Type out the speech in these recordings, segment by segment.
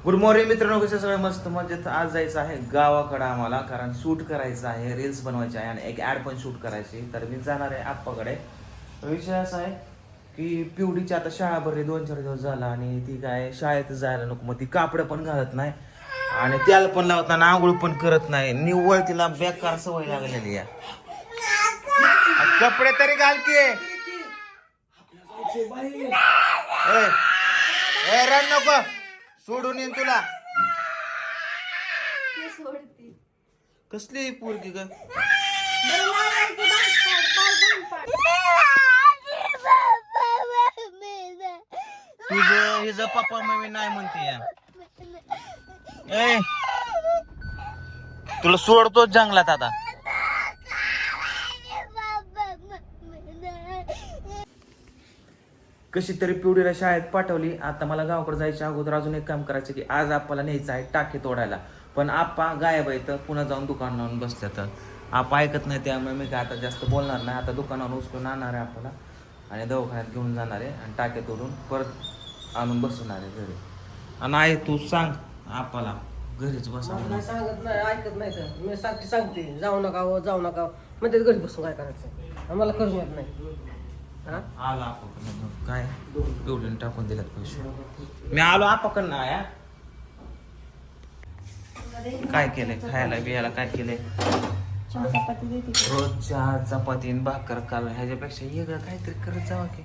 Good morning मित्रांनो, कसे सगळे मस्त मजेत. आज जायचं आहे गावाकडं आम्हाला, कारण शूट करायचं आहे, रील्स बनवायचे आहे आणि एक ॲड पण शूट करायची. तर मी जाणार आहे आप्पाकडे. विषय असा आहे की पिवडीची आता शाळा भरली 2-4 दिवस झाला आणि ती काय शाळेत जायला नको, मग ती कापडं पण घालत नाही आणि त्याला पण लावताना आंघोळ पण करत नाही. निव्वळ तिला बेकार सवय लागलेली आहे. कपडे तरी घाल की. ए रन नको, सोडून येईन तुला. कसली पोरगी ग? तुझं हिचं पप्पा मम्मी नाही म्हणते या. ए तुला सोडतोच जंगलात आता. कशी तरी पिवडीला शाळेत पाठवली. आता मला गावाकडे जायच्या अगोदर अजून एक काम करायचं की आज आप्पाला न्यायचं आहे टाके तोडायला. पण आप्पा गायब आहे, तर पुन्हा जाऊन दुकान लावून बसल्या. तर आप्पा ऐकत नाही, त्यामुळे मी काय आता जास्त बोलणार नाही. आता दुकानावर उचलून आणणार आहे आपल्याला आणि दवाखान्यात घेऊन जाणार आहे आणि टाके तोडून परत आणून बसवणार आहे घरी. आणि आहे तू सांग आप्पाला घरीच बसा. सांगत नाही, ऐकत नाही. तर मी सारखी सांगते जाऊ नका हो, जाऊ नका. मग ते घरी बसून काय करायचं, आम्हाला करून येत नाही. आलो आपाकडनं. काय पिवडीने टाकून दिल्यात पैसे. मी आलो आपाकडनं. आया काय केलंय खायला बियाला, काय केलंय? रोज चहा चपाती भाकर काल, ह्याच्यापेक्षा वेगळं काहीतरी करत जावा की.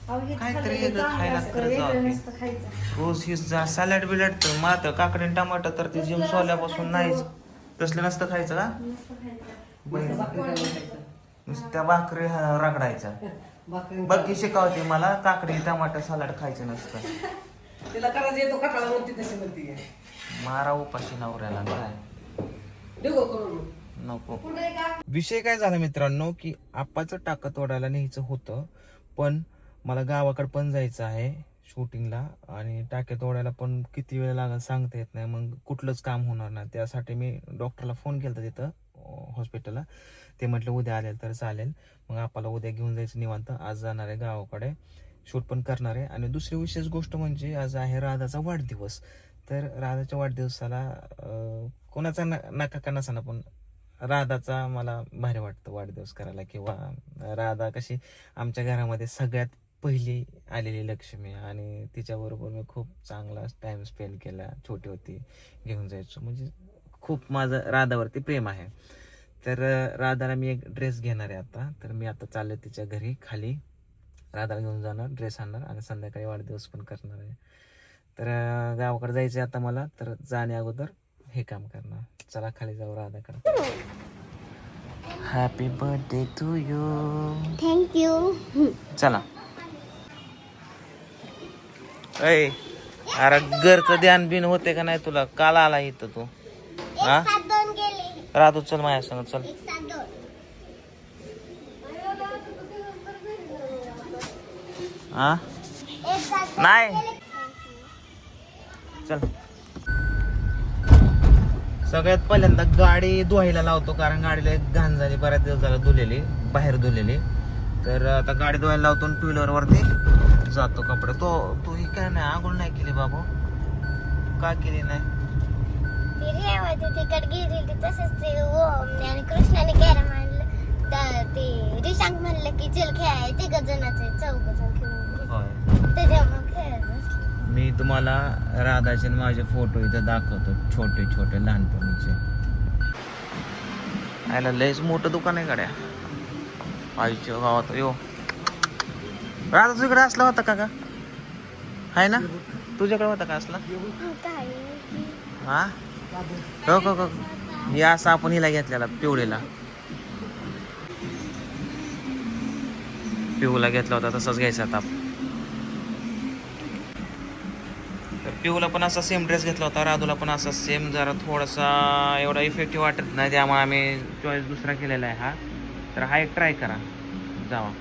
काहीतरी वेगळं खायला करत जावा की. रोज ही सॅलड बिलड तर मात्र काकडी टमाटर तर ते जिम सोल्यापासून नाहीच. तसलं नसतं खायचं का? नुसत्या भाकरी रगडायच्या. बाकी शिकवते मला काकडी टमाटर सलाड खायचं नसतं. तिला करायचं येतो कटाळा म्हणते तशी म्हणते. मारा उपाशी नवऱ्याला काय देऊ करून नको. विषय काय झाला मित्रांनो की आप्पाचं टाकं तोडायला न्यायचं होतं, पण मला गावाकडे पण जायचं आहे शूटिंगला आणि टाके तोडायला पण किती वेळ लागेल सांगता येत नाही. मग कुठलंच काम होणार नाही. त्यासाठी मी डॉक्टरला फोन केला तिथं हॉस्पिटलला. ते म्हटलं उद्या आलेल तर चालेल. मग आपल्याला उद्या घेऊन जायचं निवांत. आज जाणार आहे गावाकडे, शूट पण करणार आहे. आणि दुसरी विशेष गोष्ट म्हणजे आज आहे राधाचा वाढदिवस. तर राधाच्या वाढदिवसाला कोणाचा नका का नसाना, पण राधाचा मला भारी वाटतं वाढदिवस करायला. किंवा राधा कशी आमच्या घरामध्ये सगळ्यात पहिली आलेली लक्ष्मी आणि तिच्याबरोबर मी खूप चांगला टाइम स्पेंड केला. छोटी होती घेऊन जायचो, म्हणजे खूप माझं राधावरती प्रेम आहे. तर राधाला मी एक ड्रेस घेणार आहे आता. तर मी आता चालले तिच्या घरी खाली, राधाला घेऊन जाणार, ड्रेस आणणार आणि संध्याकाळी वाढदिवस पण करणार आहे. तर गावाकडे जायचं आहे आता मला. तर जाण्या अगोदर हे काम करणार. चला खाली जाऊ राधाकडे. Happy birthday to you. Thank you. चला. अय अरे घरचं ध्यान बिन होते का नाही तुला? काल आला इथं तू? हा राधू चल माझ्या संग चल. हा नाही चल. सगळ्यात पहिल्यांदा गाडी धुवायला लावतो, कारण गाडीला एक घाण झाली, बऱ्याच दिवस झाला धुलेली, बाहेर धुलेली. तर आता गाडी धुवायला लावतो, टू व्हीलर वरती जातो कपडे. तो ही काय नाही आंघोळ नाही केली बाबू? का केली नाही? तिकड गेली तसंच ते ओम आणि कृष्णाने कॅरम आणलं. ते रिशांक म्हणलं की चल खेळाय, 3 जणांचे 4 जण खेळून त्याच्यामुळे खेळत बसले. मी तुम्हाला राधाचे माझे फोटो इथं दाखवतो, छोटे छोटे लहानपणीचे. आयला लयच मोठं दुकान आहे गाड्या आईच्या गावात. यो राधा तुझ्याकडे असला होता का? आहे ना, तुझ्याकडे होता का असला? हा हो. या असं आपण हिला घेतलेला पिवळीला, पिऊला घेतला होता तसाच घ्यायचा आता. तर पिऊला पण असा सेम ड्रेस घेतला होता, राधूला पण असा सेम, जरा थोडासा एवढा इफेक्टिव्ह वाटत नाही, त्यामुळे आम्ही चॉईस दुसरा केलेला आहे हा. तर हा एक ट्राय करा जावा.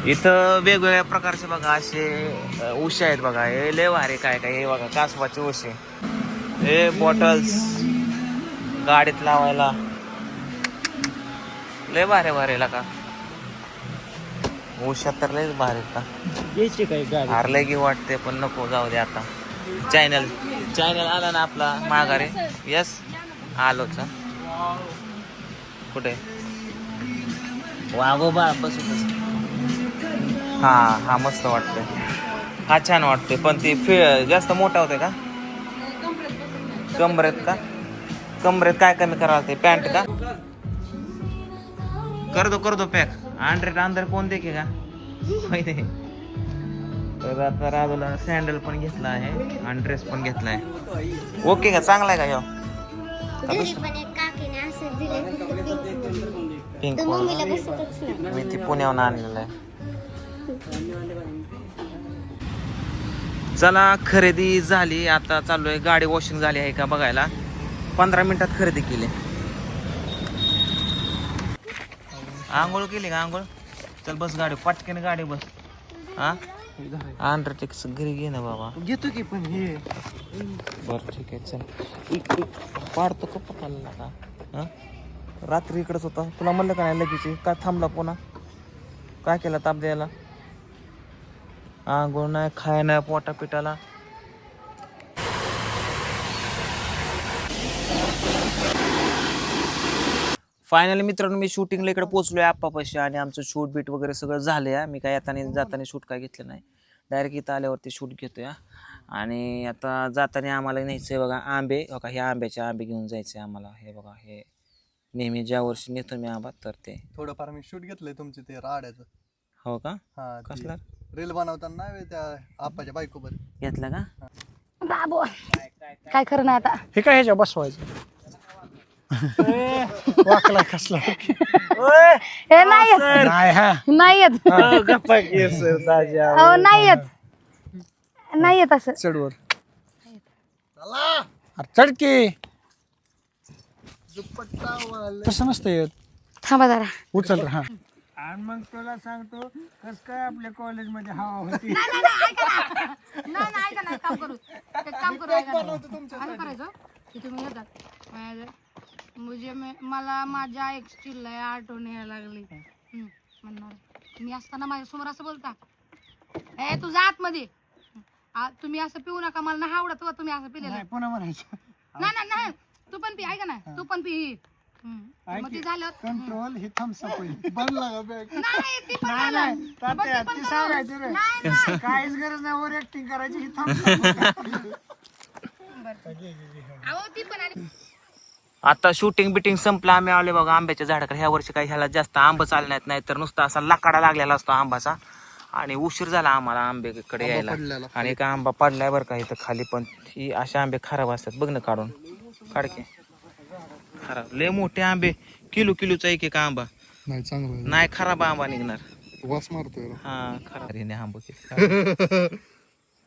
इथं वेगवेगळ्या प्रकारचे बघा असे उशी आहेत बघा. हे लय भारी काय काय हे बघा, कासवाचे उशी, हे बॉटल्स गाडीत लावायला लय भारी भारी का. उषा तर लयच भारी का घ्यायची काय गाडी हारलंय की वाटते पण नको जाऊ दे आता. चॅनल आला ना आपला माघारी. यस आलोच. कुठे वागोबा बसून. हा मस्त वाटतंय. हा छान वाटतंय पण ती जास्त मोठा होते का कमरेत काय कमी करावं ते पॅन्ट का कर दो पॅक 100 अंदर कोण देखे का माहिती. तर आता राजूला सँडल पण घेतला आहे आणि ड्रेस पण घेतलाय. ओके का चांगला आहे का ह्यो घरी पण एक काकीने असं दिलं पिंक तर मम्मीला बसतच नाही. मी ती पुण्याहून आणलेलं आहे. चला खरेदी झाली. आता चाललोय गाडी वॉशिंग झाली आहे का बघायला. 15 मिनिटात खरेदी केली. आंघोळ केली का आंघोळ. चल बस गाडी पटकन गाडी बस. हा अंडरटेक्स घरी घे ना बाबा. घेतो की पण हे बरं ठीक आहे चल. पाडतो का पकायला का हा रात्री इकडंच होता. तुला म्हणलं का नाही लगेच काय थांबला पुन्हा काय केला ताप द्यायला. आंघोळ नाही खाय नाही पोटा पिटाला. फायनली मित्रांनो मी शूटिंगला इकडे पोहोचलोय आप्पापाशी आणि आमचं शूट बीट वगैरे सगळं झालंय. मी काय येताना जाताना शूट काय घेतलं नाही. डायरेक्ट इथं आल्यावरती शूट घेतोय. आणि आता जाताना आम्हाला न्यायचंय बघा आंबे. बघा हे आंबे घेऊन जायचे आम्हाला. हे बघा हे नेहमी ज्या वर्षी नेतो मी आंबा तर ते थोडंफार मी शूट घेतलंय तुमचे ते राड्याचं. हो का हा कसला रील बनवताना त्या आप्पाच्या बायकोबर घेतला का. बाबू काय खरं नाही आता. हे काय ह्याच्या बसवायचं वाकला कसला हे नाही येत नाही हा नाही येत अहो नाही येत नाही येत असं. चढवर चढकी तसं नसतं येत. थांबा जरा. उचल रे, हा आणि मग तुला सांगतो कस काय आपल्या कॉलेजमध्ये हवा होती. नाही काम करू करायचं की तुम्ही येतात म्हणजे मला माझ्या एक्सची आठवण यायला लागली म्हणणार मी असताना माझ्या समोर असं बोलता ए तुझ्या आतमध्ये तुम्ही असं पिऊ नका मला नाही आवडत व तुम्ही असं पिलेलं पुन्हा म्हणायचं नाही तू पण पी ऐका ना तू पण पी मग ते झालं कंट्रोल हे थम्सअप बनला का बॅग. नाही ती पण झालं. तात्या, पण ती सांगायचं रे नाही काहीच गरज नाही ओव्हर ऍक्टिंग करायची ही थम्सअप. अहो ती पण आणि आता शूटिंग बिटिंग संपलं. आम्ही आले बघा आंब्याच्या झाडाकडे. ह्या वर्षी काही ह्याला जास्त आंब चालण्यात नाही तर नुसता असा लाकडा लागलेला असतो आंबाचा. आणि उशीर झाला आम्हाला आंब्याकडे यायला. आणि एक आंबा पडलाय बरं का इथं खाली. पण ही असे आंबे खराब असतात बघ ना काढून काढके खराब लय मोठे आंबे. किलोचा एक आंबा नाही चांगलं नाही खराब आंबा निघणार. वास मारतोय हा खराब आंबा